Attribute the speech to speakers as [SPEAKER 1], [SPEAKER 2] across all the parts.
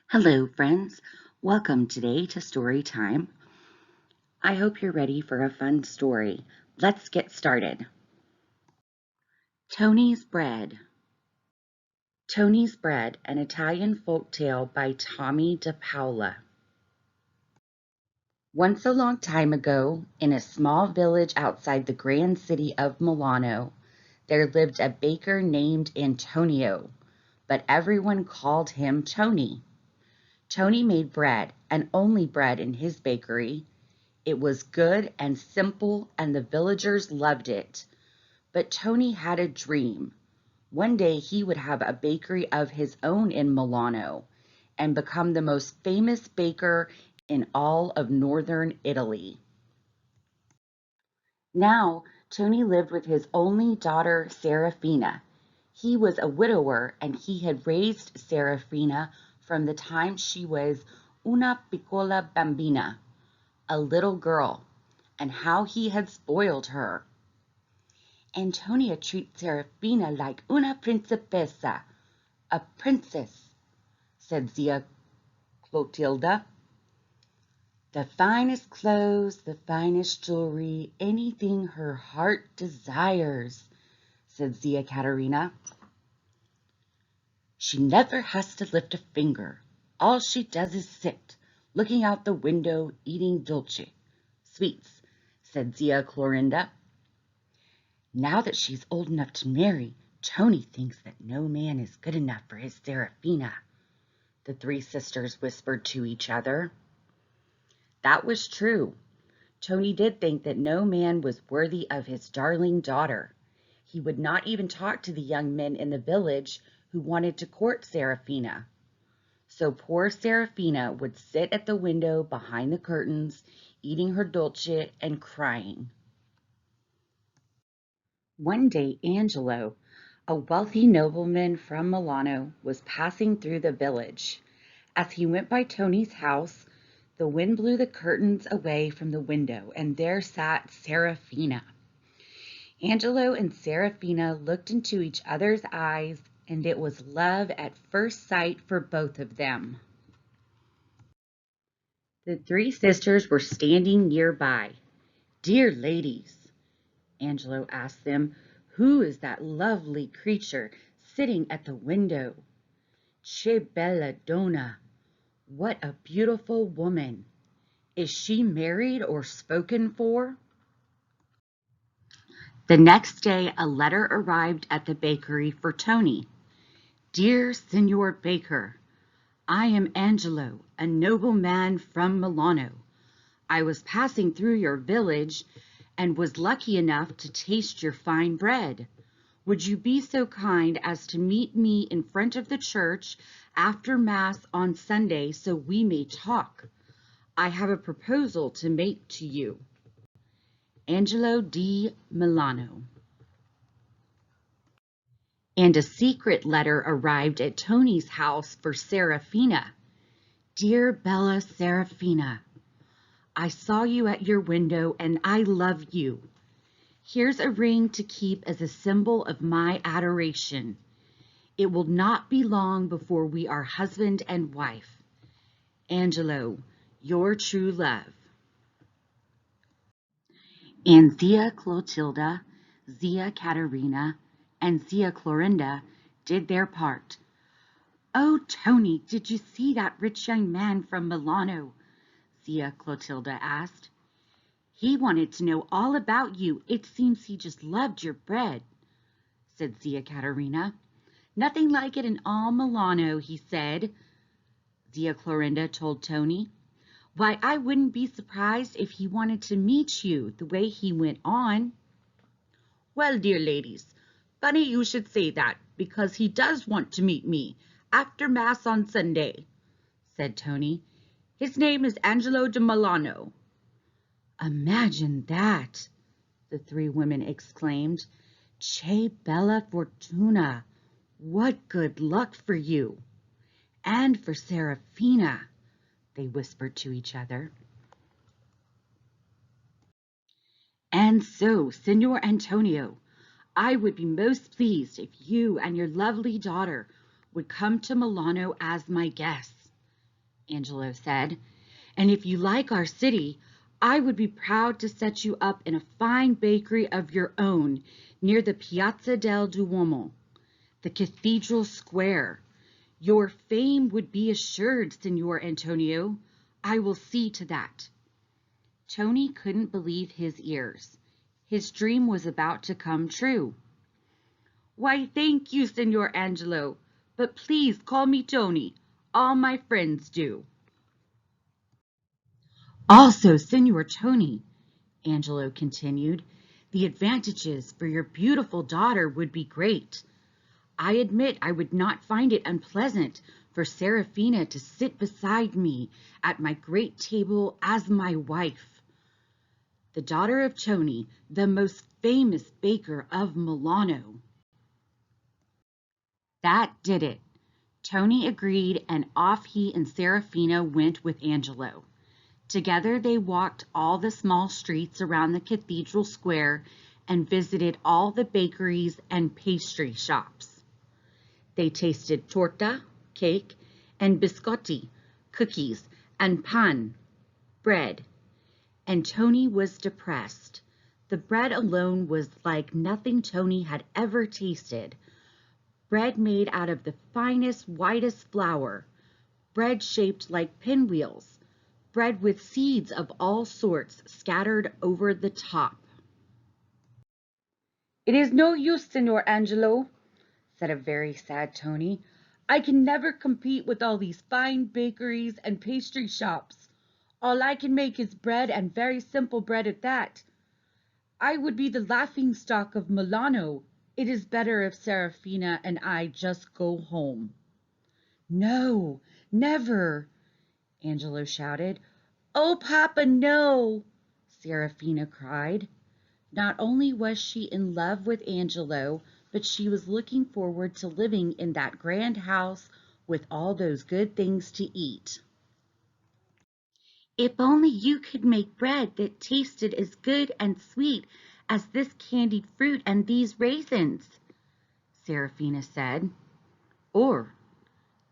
[SPEAKER 1] Hello, friends. Welcome today to Story Time. I hope you're ready for a fun story. Let's get started. Tony's Bread. Tony's Bread, an Italian folktale by Tommy de Paola. Once a long time ago, in a small village outside the grand city of Milano, there lived a baker named Antonio, but everyone called him Tony. Tony made bread, and only bread in his bakery. It was good and simple, and the villagers loved it. But Tony had a dream. One day he would have a bakery of his own in Milano and become the most famous baker in all of northern Italy. Now, Tony lived with his only daughter, Serafina. He was a widower, and he had raised Serafina from the time she was una piccola bambina, a little girl, and how he had spoiled her. Antonia treats Serafina like una principessa, a princess, said Zia Clotilda. The finest clothes, the finest jewelry, anything her heart desires, said Zia Caterina. She never has to lift a finger. All she does is sit, looking out the window, eating dolce, sweets, said Zia Clorinda. Now that she's old enough to marry, Tony thinks that no man is good enough for his Serafina, the three sisters whispered to each other. That was true. Tony did think that no man was worthy of his darling daughter. He would not even talk to the young men in the village who wanted to court Serafina. So poor Serafina would sit at the window behind the curtains, eating her dolce and crying. One day Angelo, a wealthy nobleman from Milano, was passing through the village. As he went by Tony's house, the wind blew the curtains away from the window, and there sat Serafina. Angelo and Serafina looked into each other's eyes, and it was love at first sight for both of them. The three sisters were standing nearby. "Dear ladies," Angelo asked them, "who is that lovely creature sitting at the window? Che bella donna! What a beautiful woman! Is she married or spoken for?" The next day a letter arrived at the bakery for Tony. "Dear Signor Baker, I am Angelo, a nobleman from Milano. I was passing through your village and was lucky enough to taste your fine bread. Would you be so kind as to meet me in front of the church after Mass on Sunday so we may talk? I have a proposal to make to you. Angelo di Milano." And a secret letter arrived at Tony's house for Serafina. "Dear Bella Serafina, I saw you at your window and I love you. Here's a ring to keep as a symbol of my adoration. It will not be long before we are husband and wife. Angelo, your true love." And Zia Clotilda, Zia Caterina, and Zia Clorinda did their part. "Oh, Tony, did you see that rich young man from Milano?" Zia Clotilda asked. "He wanted to know all about you. It seems he just loved your bread," said Zia Caterina. "Nothing like it in all Milano," he said, Zia Clorinda told Tony. "Why, I wouldn't be surprised if he wanted to meet you, the way he went on." "Well, dear ladies, funny you should say that, because he does want to meet me after Mass on Sunday," said Tony. "His name is Angelo de Milano." "Imagine that!" the three women exclaimed. "Che bella fortuna! What good luck for you! And for Serafina," they whispered to each other. "And so, Signor Antonio, I would be most pleased if you and your lovely daughter would come to Milano as my guests. Angelo said. And if you like our city, I would be proud to set you up in a fine bakery of your own near the Piazza del Duomo, the Cathedral Square. Your fame would be assured, Signor Antonio. I will see to that. Tony couldn't believe his ears. His dream was about to come true. Why, thank you, Signor Angelo, but please call me Tony. All my friends do. Also, Signor Tony, Angelo continued, the advantages for your beautiful daughter would be great. I admit I would not find it unpleasant for Serafina to sit beside me at my great table as my wife. The daughter of Tony, the most famous baker of Milano. That did it. Tony agreed, and off he and Serafina went with Angelo. Together they walked all the small streets around the cathedral square and visited all the bakeries and pastry shops. They tasted torta, cake, and biscotti, cookies, and pan, bread. And Tony was depressed. The bread alone was like nothing Tony had ever tasted. Bread made out of the finest, whitest flour, bread shaped like pinwheels, bread with seeds of all sorts scattered over the top. It is no use, Signor Angelo, said a very sad Tony. I can never compete with all these fine bakeries and pastry shops. All I can make is bread, and very simple bread at that. I would be the laughingstock of Milano. It is better if Serafina and I just go home. No, never, Angelo shouted. Oh, Papa, no, Serafina cried. Not only was she in love with Angelo, but she was looking forward to living in that grand house with all those good things to eat. If only you could make bread that tasted as good and sweet as this candied fruit and these raisins, Serafina said. Or,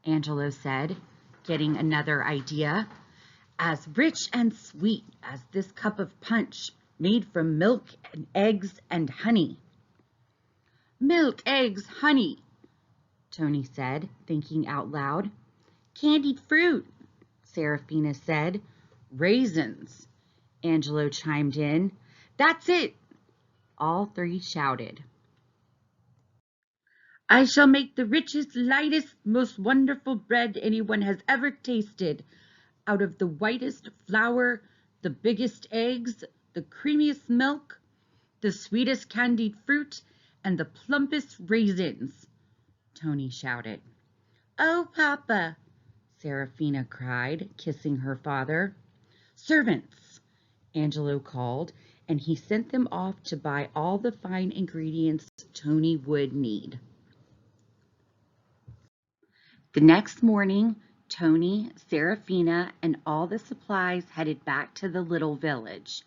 [SPEAKER 1] Angelo said, getting another idea, as rich and sweet as this cup of punch made from milk and eggs and honey. Milk, eggs, honey, Tony said, thinking out loud. Candied fruit, Serafina said. Raisins, Angelo chimed in. That's it, all three shouted. I shall make the richest, lightest, most wonderful bread anyone has ever tasted, out of the whitest flour, the biggest eggs, the creamiest milk, the sweetest candied fruit, and the plumpest raisins, Tony shouted. Oh, Papa, Serafina cried, kissing her father. Servants, Angelo called, and he sent them off to buy all the fine ingredients Tony would need. The next morning, Tony, Serafina, and all the supplies headed back to the little village,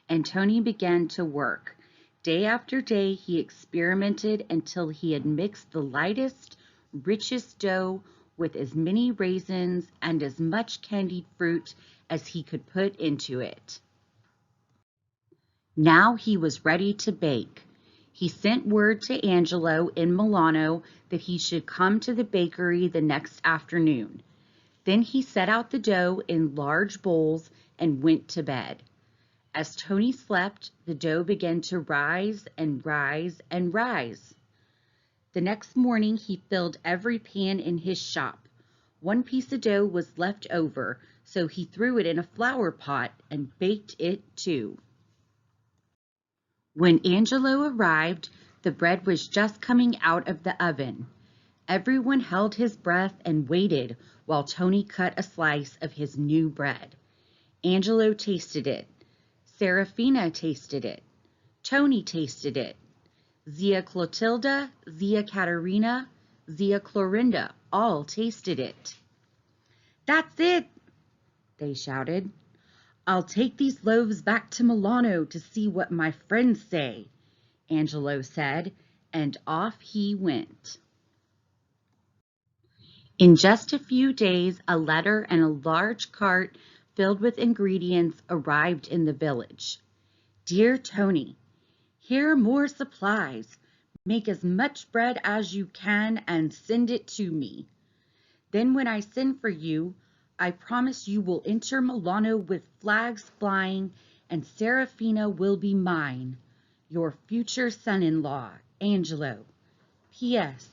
[SPEAKER 1] and Tony began to work. Day after day, he experimented until he had mixed the lightest, richest dough with as many raisins and as much candied fruit as he could put into it. Now he was ready to bake. He sent word to Angelo in Milano that he should come to the bakery the next afternoon. Then he set out the dough in large bowls and went to bed. As Tony slept, the dough began to rise and rise and rise. The next morning he filled every pan in his shop. One piece of dough was left over, so he threw it in a flower pot and baked it too. When Angelo arrived, the bread was just coming out of the oven. Everyone held his breath and waited while Tony cut a slice of his new bread. Angelo tasted it. Serafina tasted it. Tony tasted it. Zia Clotilda, Zia Caterina, Zia Clorinda all tasted it. That's it, they shouted. I'll take these loaves back to Milano to see what my friends say, Angelo said, and off he went. In just a few days, a letter and a large cart filled with ingredients arrived in the village. Dear Tony, here are more supplies. Make as much bread as you can and send it to me. Then when I send for you, I promise you will enter Milano with flags flying, and Serafina will be mine, your future son-in-law, Angelo. P.S.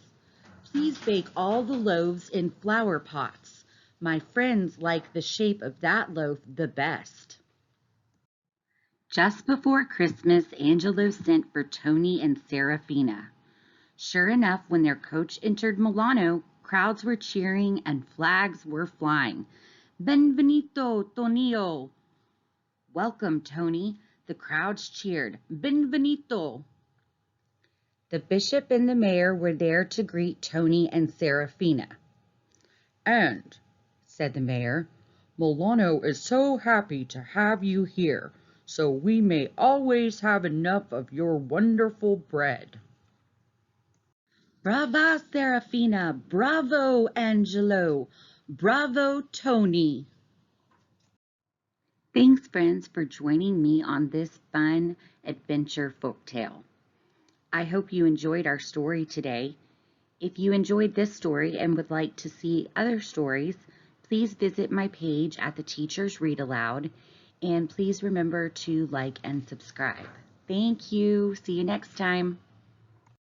[SPEAKER 1] Please bake all the loaves in flower pots. My friends like the shape of that loaf the best. Just before Christmas, Angelo sent for Tony and Serafina. Sure enough, when their coach entered Milano, crowds were cheering and flags were flying. Benvenuto, Tonio! Welcome, Tony. The crowds cheered. Benvenuto! The bishop and the mayor were there to greet Tony and Serafina. And, said the mayor, Milano is so happy to have you here, so we may always have enough of your wonderful bread. Brava, Serafina! Bravo, Angelo! Bravo, Tony! Thanks, friends, for joining me on this fun adventure folktale. I hope you enjoyed our story today. If you enjoyed this story and would like to see other stories, please visit my page at the Teachers Read Aloud, and please remember to like and subscribe. Thank you. See you next time.